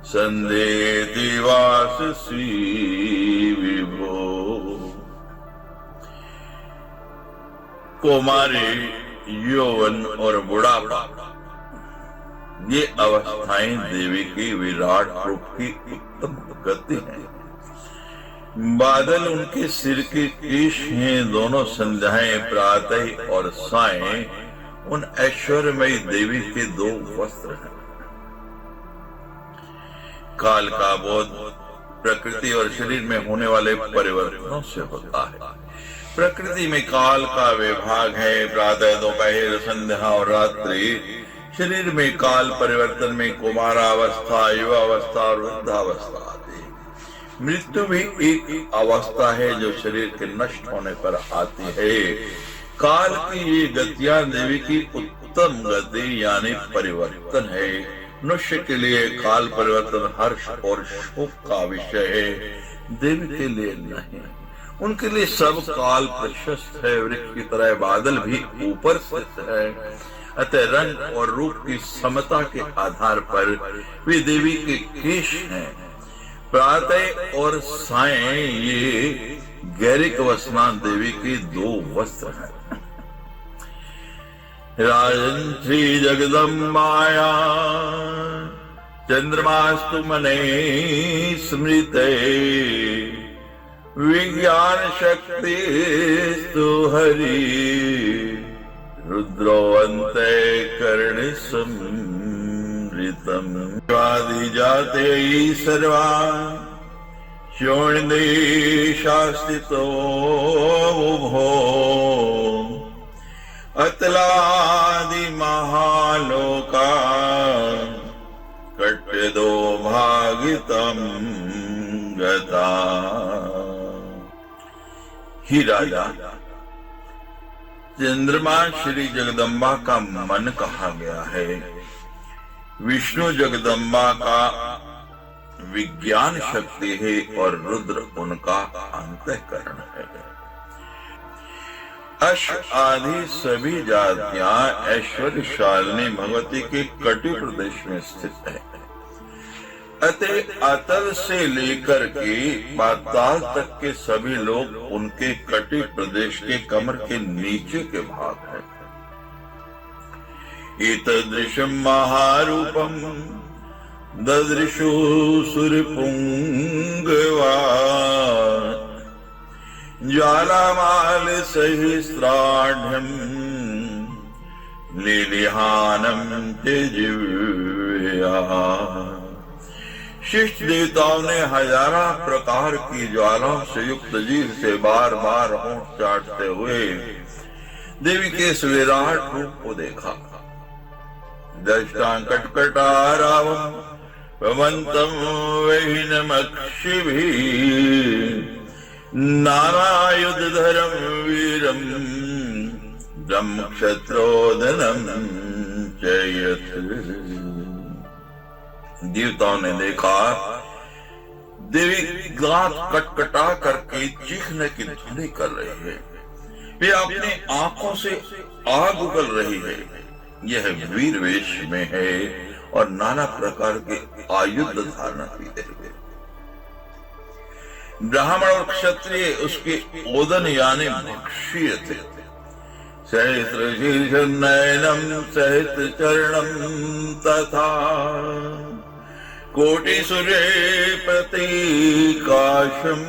संदेति वाससी विभो। कौमारी, यौवन और बुढ़ापा, ये अवस्थाएं देवी की विराट रूप की उत्तम गति है। बादल उनके सिर के केश हैं, दोनों संध्याएं प्रातः और सायं उन ऐश्वर्यमयी देवी के दो वस्त्र हैं। काल का बोध प्रकृति और शरीर में होने वाले परिवर्तनों से होता है। प्रकृति में काल का विभाग है, प्रातः, दोपहर, संध्या और रात्रि। शरीर में काल परिवर्तन में कुमारावस्था, युवावस्था और वृद्धावस्था आती है। मृत्यु भी एक अवस्था है जो शरीर के नष्ट होने पर आती है। काल की ये गतियां देवी की उत्तम गति यानी परिवर्तन है। मनुष्य के लिए काल परिवर्तन हर्ष और शोक का विषय है, देवी के लिए नहीं। उनके लिए सब काल प्रशस्त है, वृक्ष की तरह बादल भी ऊपर स्थित है। अतः रंग और रूप की समता के आधार पर वे देवी के केश हैं। प्रातः और सायं ये गैरिक वसनान देवी के दो वस्त्र हैं। राजन श्री जगदम्बाया चंद्रमास्तु मने स्मृते विज्ञान शक्ति स्तु हरि रुद्रो अन्ते कर्णि समृतम् स्वादिजाते सर्वा शोणदेशास्थितो उभो अतलादि महालोका कट्यदो भागितम् गता। ही राजा, चंद्रमा श्री जगदम्बा का मन कहा गया है। विष्णु जगदम्बा का विज्ञान शक्ति है और रुद्र उनका अंतःकरण है। अश आदि सभी जातियां ऐश्वर्यशालिनी भगवती के कटि प्रदेश में स्थित है। अतः अतल से लेकर के पाताल तक के सभी लोग उनके कटि प्रदेश के कमर के नीचे के भाग हैं। एतदृशं महारूपं ददृशु सुरपुंगवा ज्वालामाल सहस्राढ्यं लीलिहानं तेजिव्या। शिष्ट देवताओं ने हजारों प्रकार की ज्वालाओं से युक्त जीव से बार बार होंठ चाटते हुए देवी के इस विराट रूप को देखा। दष्टां कटकटारावं भवन्तं वैनमक्षिभिः नानायुधधरं वीरं ब्रह्मक्षत्रोदनं च यत्। देवताओं ने देखा देवी दांत कटकटा करके चीखने की ध्वनि कर रही है। वे अपनी आंखों से आग उगल रही है। यह वीर वेश में है और नाना प्रकार के आयुध धारण किए हुए। ब्राह्मण और क्षत्रिय उसके ओदन यानी भक्षीय थे। सहस्र शीर्षं नयनं सहस्र चरणं तथा कोटि सूर्य प्रतीकाशं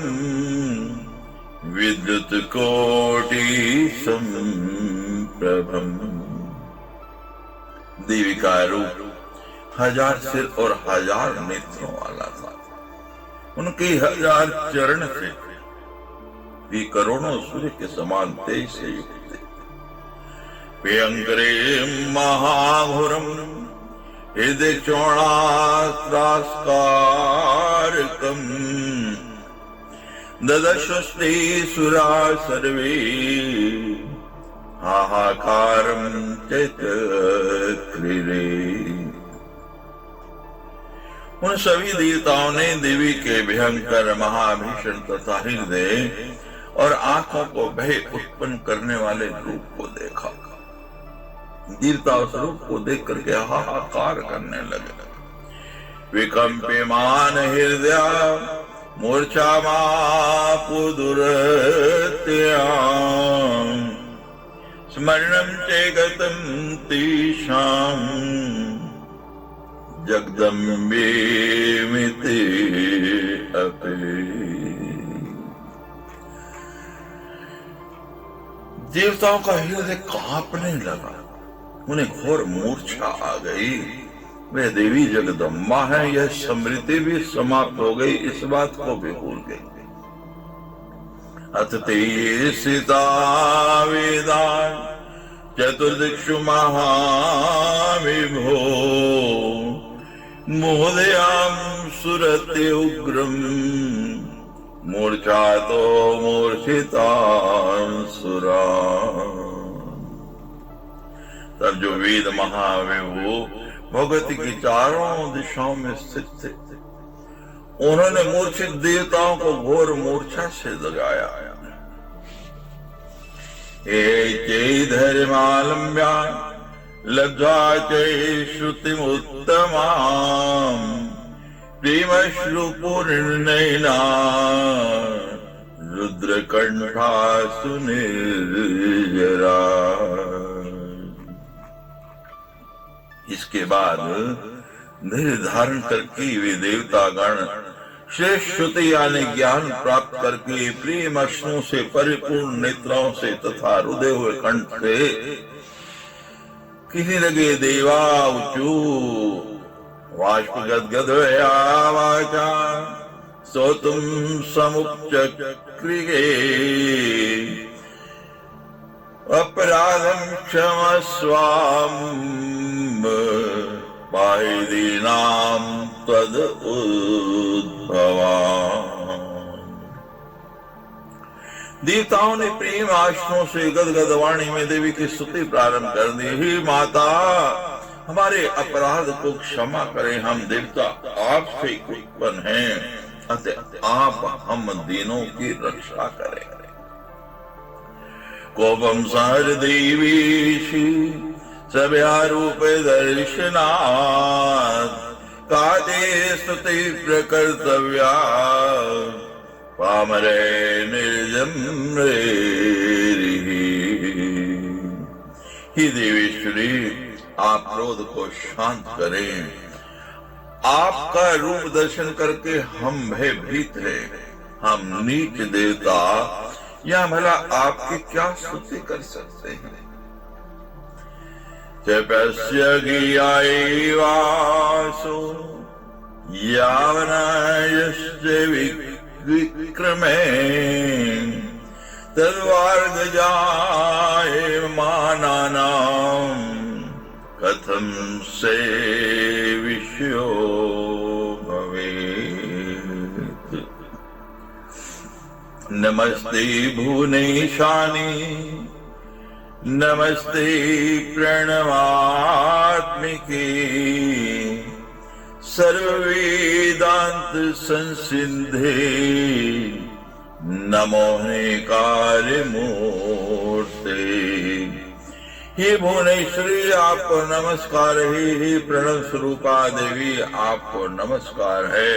विद्युत कोटि संप्रभम। देवी का रूप हजार सिर और हजार नेत्रों वाला था। उनके 1000 चरण से भी करोड़ों सूर्य के समान तेज से युक्त थे। प्रियंकरे महाघोरम हृदय चौणास्त्रास्कारकम ददश्वस्ते सुरा सर्वे हाहाकारम चक्रिरे। उन सभी देवताओं ने देवी के भयंकर महाभीषण तथा हृदय और आंखों को भय उत्पन्न करने वाले रूप को देखा। देवता उस रूप को देख करके हाहाकार करने लगे। विकंप्यमान हृदय मूर्छा मापुदुरत्यां स्मरणं चे गतं तेषां जगदम्बे मिते अपि। देवताओं का हृदय कांपने लगा, उन्हें घोर मूर्छा आ गई। वे देवी जगदम्बा है, यह स्मृति भी समाप्त हो गई, इस बात को भी भूल गई। अथ ते सीता वेदा चतुर्दिक्षु महाविभो मोहदयां सुरते उग्रम मूर्छा तो मूर्छिता सुरा। तब जो वेद महाविभो भगवती की चारों दिशाओं में स्थित थे, उन्होंने मूर्छित देवताओं को घोर मूर्छा से जगाया। धर्मालम्ब्या लज्जा श्रुतिमुत्तमां प्रेमश्रुपूर्णैना रुद्रकण्ठा सुनिर्जरा। इसके बाद धैर्य धारण करके वे देवतागण श्रेष्ठ श्रुति यानी ज्ञान प्राप्त करके प्रेम अश्रुओं से परिपूर्ण नेत्रों से तथा रुदे हुए कंठ से किसी लगे देवा उचू वाष्प गदगद वाचा सो तुम समुपचक्रिगे अपराधं क्षमस्वाम पाहि दीनां तद उद्भवाम्। देवताओं ने प्रेम आश्रों से गदगद वाणी में देवी की स्तुति प्रारंभ कर दी। हे माता, हमारे अपराध को क्षमा करें, हम देवता आपसे उत्पन्न हैं, अतः आप हम दीनों की रक्षा करें। कोपम सहर देवीशी सभ्यारूप दर्शनात् काते स्तुति प्रकर्तव्या पामरे निर्जम्रेरिहि। हे देवेश्वरी, आप क्रोध को शांत करें। आपका रूप दर्शन करके हम भयभीत हैं। हम नीच देवता या भला आपकी क्या स्तुति कर सकते हैं। चपस्य गियायवासो यावनायश्च विक्रमे तद्वार्गजाय मानानां कथं सेविष्यो भवेत्। नमस्ते भुवनेशानि नमस्ते प्रणवात्मिके सर्ववेदांत संसिंधे नमो कार्य मूर्ते। हे भुवनेश्वरी, आपको नमस्कार है। हे प्रणव स्वरूपा देवी, आपको नमस्कार है।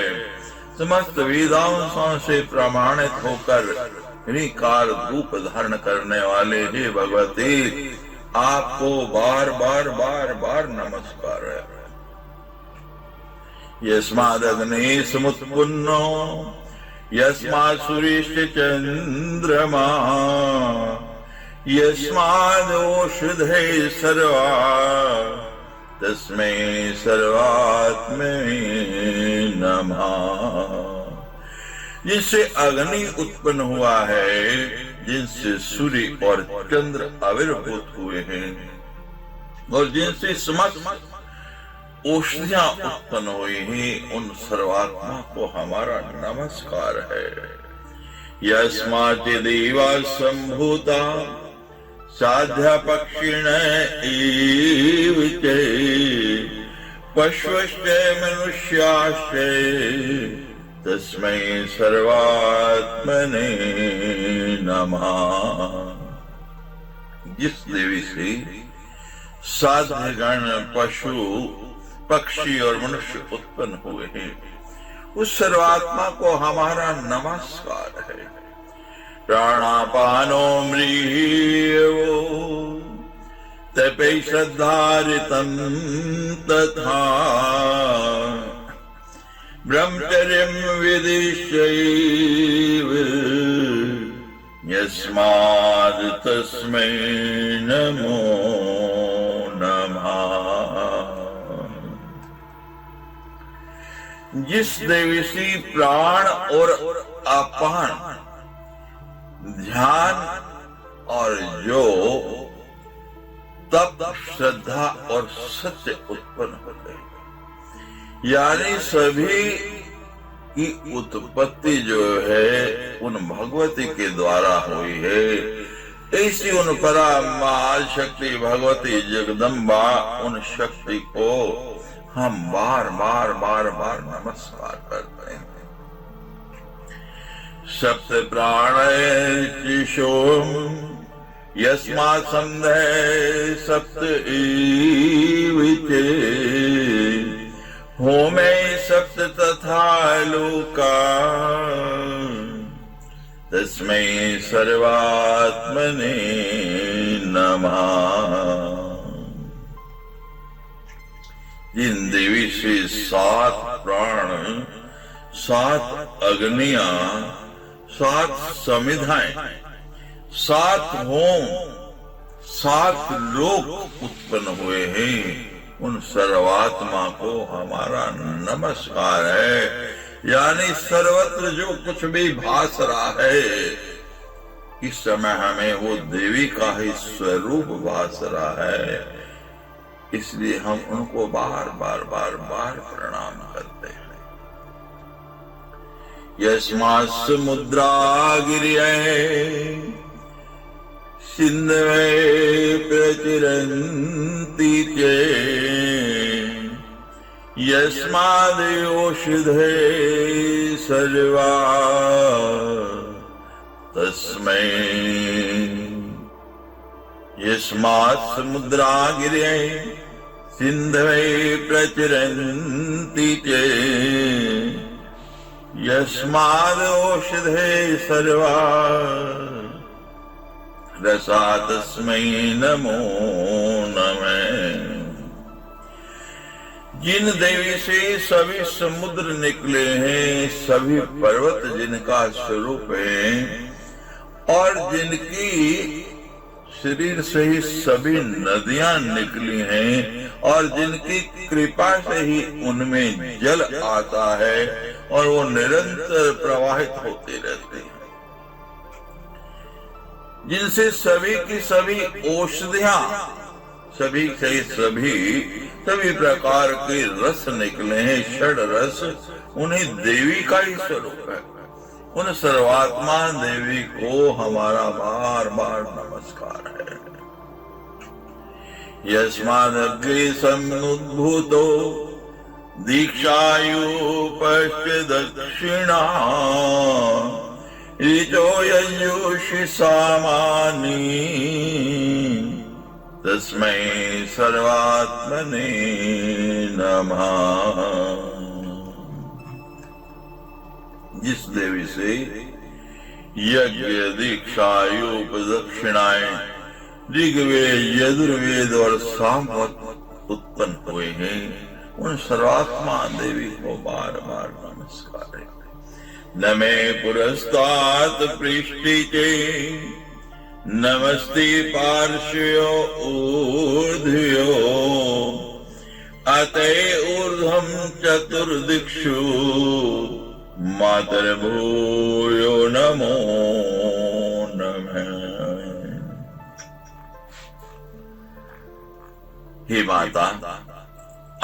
समस्त वेदांतों से प्रमाणित होकर निकार रूप धारण करने वाले हे भगवती, आपको बार बार बार बार नमस्कार है। यस्मादग्ने समुत्पन्नो यस्मात् सूर्यश्च चन्द्रमा यस्मादौषधे सर्वा तस्मै सर्वात्मने नमः। जिनसे अग्नि उत्पन्न हुआ है, जिनसे सूर्य और चंद्र आविर्भूत हुए हैं, और जिनसे समस्त औषधियां उत्पन्न हुई हैं, उन सर्वात्मा को हमारा नमस्कार है। यस्मात् देवा संभूता साध्या पक्षिण एव च पशवश्च मनुष्याश्च तस्मै सर्वात्मने नमः। जिस देवी से साध्य गण, पशु, पक्षी और मनुष्य उत्पन्न हुए हैं, उस सर्वात्मा को हमारा नमस्कार है। प्राणापानो मृयो तपै श्रद्धारितं तथा ब्रह्मचर्यं विदिश्यैव यस्माद् तस्मै नमो नमः। जिस देवी से प्राण और अपान, ध्यान और जो तप, श्रद्धा और सत्य उत्पन्न होते हैं, यानी सभी की उत्पत्ति जो है उन भगवती के द्वारा हुई है। ऐसी उन परामाल शक्ति भगवती जगदम्बा, उन शक्ति को हम बार बार बार बार नमस्कार करते हैं। सप्त प्राणैर्चिशो यस्मात् समदे सप्त ईविते होमे सप्त तथा लोका तस्मै सर्वात्मने नमः। जिन देवी से 7 प्राण, 7 अग्नियां, 7 समिधाएं, 7 होम, 7 लोक उत्पन्न हुए हैं, उन सर्वात्मा को हमारा नमस्कार है। यानी सर्वत्र जो कुछ भी भास रहा है, इस समय हमें वो देवी का ही स्वरूप भास रहा है, इसलिए हम उनको बार बार बार बार प्रणाम करते हैं। यस्मात् समुद्रागिर्यै सिन्धवे प्रचरन्ति च यस्मादौषधे सर्वा तस्मै। यस्मात् समुद्रागिर्यै सिन्धवे प्रचरन्ति च यस्मादौषधे सर्वा रसा तस्मै नमो नमः। जिन देवी से सभी समुद्र निकले हैं, सभी पर्वत जिनका स्वरूप है, और जिनकी शरीर से ही सभी नदियां निकली हैं, और जिनकी कृपा से ही उनमें जल आता है और वो निरंतर प्रवाहित होते रहते हैं। जिनसे सभी की सभी औषधियां, सभी से सभी प्रकार के रस निकले हैं, षड रस, उन्हें देवी का ही स्वरूप है। उन सर्वात्मा देवी को हमारा बार बार नमस्कार है। यस्मादग्रे समुद्भूतो दीक्षायुपश्च दक्षिणा ऋचो यजुषि सामानि तस्मै सर्वात्मने नमः। जिस देवी से यज्ञ, दीक्षायुप, दक्षिणाएं, ऋग्वेद, यजुर्वेद और सामवेद उत्पन्न हुए हैं, उन सर्वात्मा देवी को बार बार नमस्कार है। न मे पुरस्तात् पृष्ठे नमस्ते पार्श्वयो ऊर्ध्वयो अतए ऊर्ध्वं चतुर्दिक्षु मातर्भूयो नमो नमः। हे माता,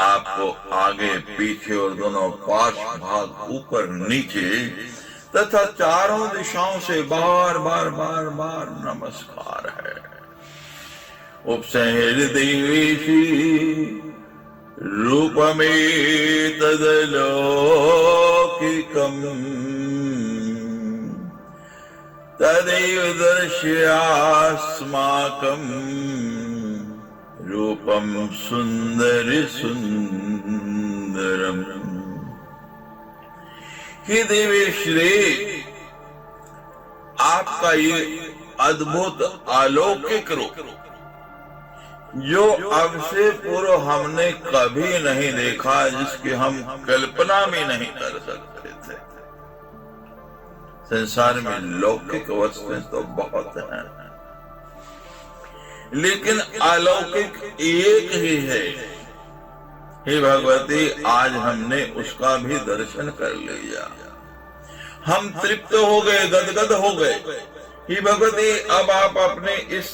आपको आगे पीछे और दोनों पार्श्व भाग, ऊपर नीचे तथा चारों दिशाओं से बार बार बार बार नमस्कार है। उपसंहृदेवेशी रूपमेतदलौकिकम् तदैव दर्शयास्माकम् रूपम सुंदर सुंदरम। हे देवी श्री, आपका ये अद्भुत अलौकिक रूप जो अब से पूर्व हमने कभी नहीं देखा, जिसकी हम कल्पना भी नहीं कर सकते थे। संसार में लौकिक वस्तुएं तो बहुत हैं, लेकिन अलौकिक एक ही है। हे भगवती, आज हमने उसका भी दर्शन कर लिया, हम तृप्त हो गए, गदगद हो गए। हे भगवती, अब आप अपने इस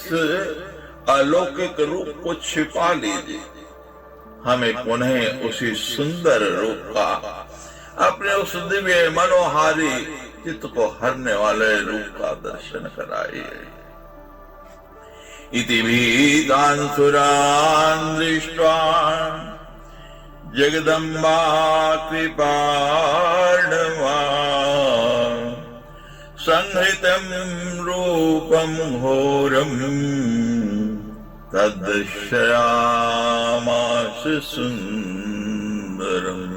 अलौकिक रूप को छिपा लीजिए, हमें पुनः उसी सुंदर रूप का, अपने उस दिव्य मनोहारी चित्त को हरने वाले रूप का दर्शन कराइए। इति भीतान् सुरान् दृष्ट्वा जगदम्बा कृपार्णवा संहृतं रूपं घोरम् तद्दर्शयामास सुंदरम्।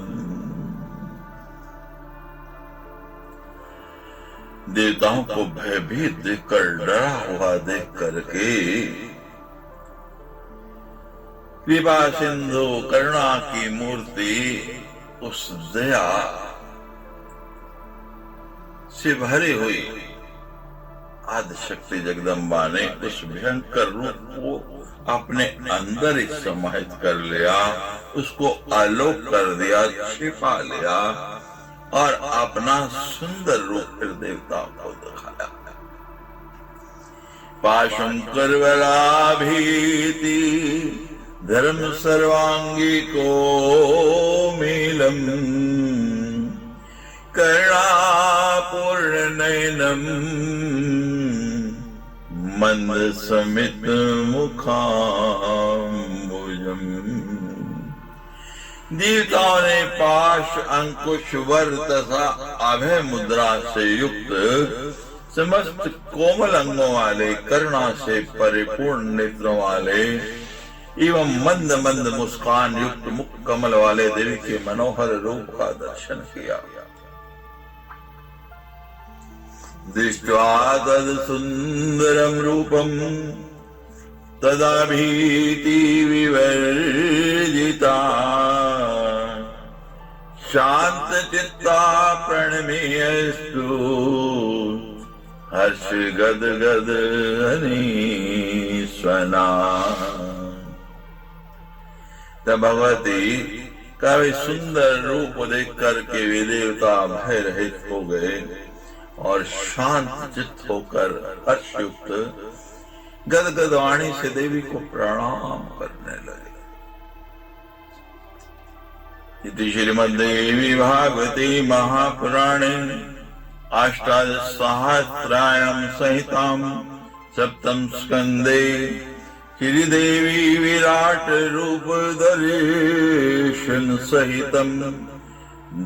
देवताओं को भयभीत देखकर, डरा हुआ देख करके कृपा सिंधु करुणा की मूर्ति उस दया से भरी हुई आदिशक्ति जगदम्बा ने उस भयंकर रूप को अपने अंदर ही समाहित कर लिया, उसको आलोक कर दिया, छिपा लिया और अपना सुंदर रूप फिर देवताओं को दिखाया। पाशं करवलाभीति धर्म सर्वांगी को मीलम करुणापूर्ण नयनम मंद समित मुखाम्बुजम। देवताओं ने पाश, अंकुश, वर तथा अभय मुद्रा से युक्त समस्त कोमल अंगों वाले, करुणा से परिपूर्ण नेत्रों वाले एवं मंद मंद मुस्कान युक्त मुख कमल वाले देवी के मनोहर रूप का दर्शन किया। दृष्ट्वा तद सुंदरम रूपम तदा भीति विवर्जिता शांत चित्ता प्रणमेयस्तु हर्ष गद गद हनीस्वना। तब भगवती का वे सुंदर रूप देख करके वे देवता भय रहित हो गए और शांत चित्त होकर हर्षयुक्त गदगद वाणी से देवी को प्रणाम करने लगे। इति श्रीमद्देवी भागवते महापुराणे अष्टादशसहस्रायां संहितां सप्तम स्कंदे श्रीदेवी विराट रूप दर्शन सहितम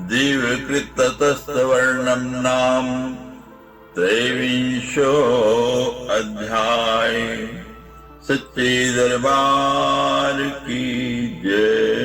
दिव्यकृततस्तवर्णं नाम त्रैविंशो अध्याय। सच्चे दरबार की जय।